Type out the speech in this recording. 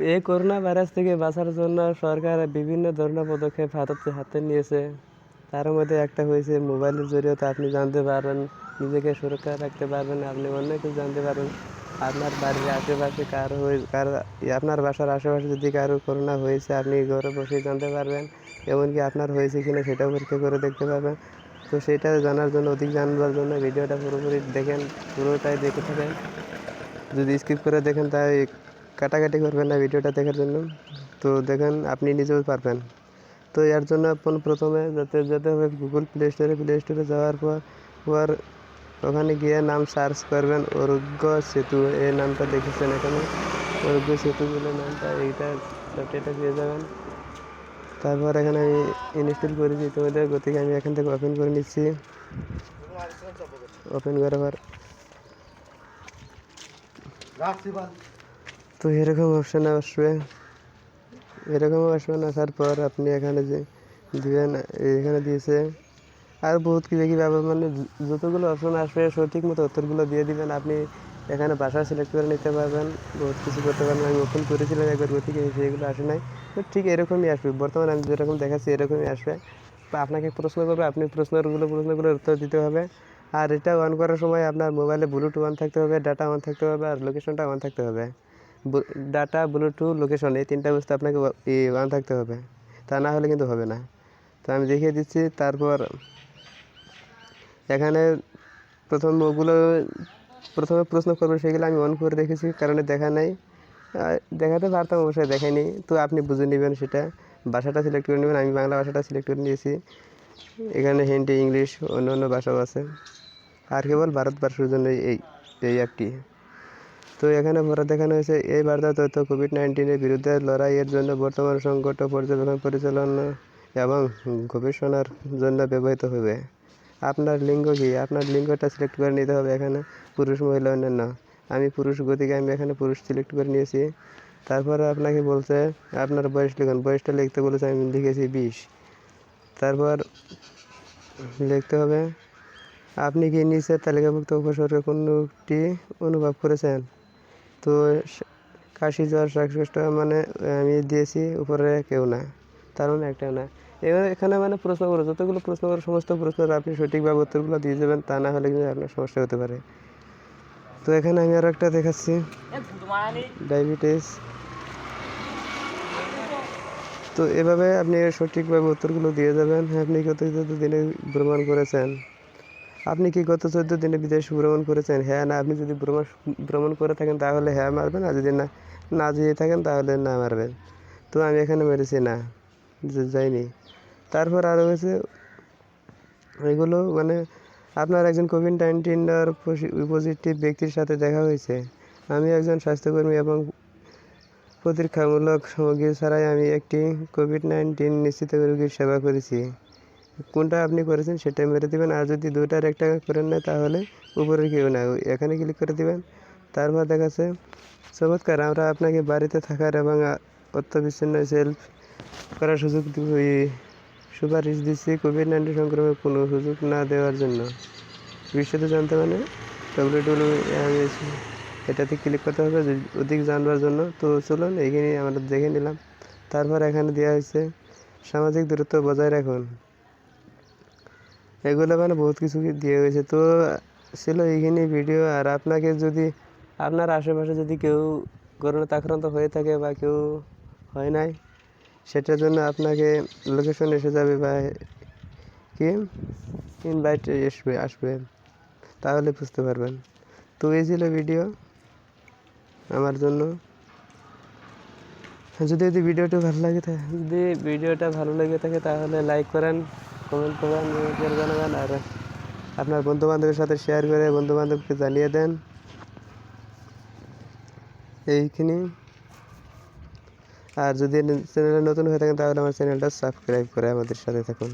এই corona virus থেকে বাঁচার জন্য সরকার বিভিন্ন ধরনের পদক্ষেপ হাতে নিয়েছে। তার মধ্যে একটা হয়েছে মোবাইলের জরিয়তে আপনি জানতে পারবেন, নিজেকে সুরক্ষা রাখতে পারবেন, আপনি অন্য কিছু জানতে পারবেন। আপনার বাড়ির আশেপাশে আপনার বাসার আশেপাশে যদি কারো করোনা হয়েছে আপনি ঘরে বসেই জানতে পারবেন। এমনকি আপনার হয়েছে কিনা সেটাও পরীক্ষা করে দেখতে পারবেন। তো সেটা জানার জন্য, অধিক জানবার জন্য ভিডিওটা পুরোপুরি দেখেন, পুরোটাই দেখে থাকেন। যদি স্কিপ করে দেখেন তাই কাটাকাটি করবেন না ভিডিওটা দেখার জন্য। তো দেখেন, আপনি নিজেও পারবেন। তো এর জন্য আপনি প্রথমে যেতে হবে গুগল প্লে স্টোরে যাওয়ার পর ওখানে গিয়ে নাম সার্চ করবেন অরোগ্য সেতু। এই নামটা দেখেছেন এখানে, অরোগ্য সেতু বলে নামটা, এইটা সফটওয়্যারটা পেয়ে যাবেন। তারপর এখানে আমি ইনস্টল করেছি ইতিমধ্যে, গতিকে আমি এখান থেকে ওপেন করে নিচ্ছি। ওপেন করার পর তো এরকম অপশান আসবে। আসার পর আপনি এখানে যে দিবেন, এখানে দিয়েছে আর বহুত কিছু কি ব্যাপার, মানে যতগুলো অপশন আসবে সঠিক মতো উত্তরগুলো দিয়ে দিবেন। আপনি এখানে ভাষা সিলেক্ট করে নিতে পারবেন, বহুত কিছু করতে পারবেন। আমি ওপেন করেছিলাম একবার, গতিকে সেগুলো আসে নাই। তো ঠিক এরকমই আসবে, বর্তমানে আমি যেরকম দেখাচ্ছি এরকমই আসবে। বা আপনাকে প্রশ্ন করবে, আপনি প্রশ্নগুলোর উত্তর দিতে হবে। আর এটা অন করার সময় আপনার মোবাইলে ব্লুটুথ অন থাকতে হবে, ডাটা অন থাকতে হবে, আর লোকেশনটা অন থাকতে হবে। ডাটা, ব্লুটুথ, লোকেশন, এই তিনটা বস্তু আপনাকে অন থাকতে হবে, তা না হলে কিন্তু হবে না। তো আমি দেখিয়ে দিচ্ছি। তারপর এখানে প্রথমে প্রশ্ন করবে, সেগুলো আমি অন করে রেখেছি, কারণে দেখা নাই। দেখাতে পারতাম, অবশ্যই দেখাইনি। তো আপনি বুঝে নেবেন সেটা, ভাষাটা সিলেক্ট করে নেবেন। আমি বাংলা ভাষাটা সিলেক্ট করে নিয়েছি। এখানে হিন্দি, ইংলিশ, অন্য ভাষাও আছে, আর কেবল ভারতবর্ষের জন্য এই অ্যাপটি। তো এখানে পরে দেখানো হয়েছে এই বার্তা তথ্য কোভিড-19-এর বিরুদ্ধে লড়াইয়ের জন্য বর্তমান সংকট পর্যবেক্ষণ, পরিচালনা এবং গবেষণার জন্য ব্যবহৃত হবে। আপনার লিঙ্গ কি? আপনার লিঙ্গটা সিলেক্ট করে নিতে হবে এখানে, পুরুষ, মহিলা, অন্যান্য। আমি পুরুষ, গতিকে আমি এখানে পুরুষ সিলেক্ট করে নিয়েছি। তারপরে আপনাকে বলছে আপনার বয়স লিখুন, বয়সটা লিখতে বলেছে, আমি লিখেছি 20। তারপর লিখতে হবে আপনি কি নিচের তালিকাভুক্ত উপসর্গের কোনটি অনুভব করেছেন? তো কাশি, জ্বর, শ্বাসকষ্ট, মানে আমি দিয়েছি উপরে কেউ না, তার মানে একটাও না। এবার এখানে মানে প্রশ্ন করো, যতগুলো প্রশ্ন করো সমস্ত প্রশ্নের আপনি সঠিকভাবে উত্তরগুলো দিয়ে যাবেন, তা না হলে কিন্তু আপনার সমস্যা হতে পারে। তো এখানে আমি আরও একটা দেখাচ্ছি, ডায়াবেটিস। তো এভাবে আপনি সঠিকভাবে উত্তরগুলো দিয়ে যাবেন। আপনি কত দিনে ভ্রমণ করেছেন? আপনি কি গত 14 দিনে বিদেশ ভ্রমণ করেছেন? হ্যাঁ, না। আপনি যদি ভ্রমণ করে থাকেন তাহলে হ্যাঁ মারবেন, আর যদি না যেয়ে থাকেন তাহলে না মারবেন। তো আমি এখানে মেরেছি না, যাইনি। তারপর আরও হয়েছে এগুলো, মানে আপনার একজন কোভিড-19 পজিটিভ ব্যক্তির সাথে দেখা হয়েছে। আমি একজন স্বাস্থ্যকর্মী এবং প্রতিরক্ষামূলক সামগ্রী ছাড়াই আমি একটি কোভিড-19 নিশ্চিত রোগীর সেবা করেছি। কোনটা আপনি করেছেন সেটা মেরে দেবেন। আর যদি দুইটার একটা করেন না তাহলে উপরে কেউ না, এখানে ক্লিক করে দেবেন। তারপর দেখাচ্ছে চমৎকার, আমরা আপনাকে বাড়িতে থাকার এবং অর্থবিচ্ছিন্ন সেলফ করার সুপারিশ দিচ্ছি কোভিড-19 সংক্রমণের কোনো সুযোগ না দেওয়ার জন্য। বিশদ জানতে মানে www, এটাতে ক্লিক করতে হবে অধিক জানবার জন্য। তো চলুন এইখানে আমরা দেখে নিলাম। তারপর এখানে দেওয়া হয়েছে সামাজিক দূরত্ব বজায় রাখুন। এগুলো মানে বহুত কিছু দিয়ে হয়েছে। তো ছিল এইখানে ভিডিও। আর আপনাকে যদি আপনার আশেপাশে যদি কেউ করোনাতে আক্রান্ত হয়ে থাকে বা কেউ হয় নাই, সেটার জন্য আপনাকে লোকেশন এসে যাবে বা কি ইনভাইট আসবে, তাহলে বুঝতে পারবেন। তো এই ছিল ভিডিও আমার জন্য। যদি ভিডিওটা ভালো লাগে থাকে তাহলে লাইক করেন, কমেন্ট করেন, জানাবেন। আর আপনার বন্ধুবান্ধবের সাথে শেয়ার করে বন্ধুবান্ধবকে জানিয়ে দেন। এইখানে আর যদি চ্যানেলে নতুন হয়ে থাকেন তাহলে আমার চ্যানেলটা সাবস্ক্রাইব করে আমাদের সাথে থাকুন।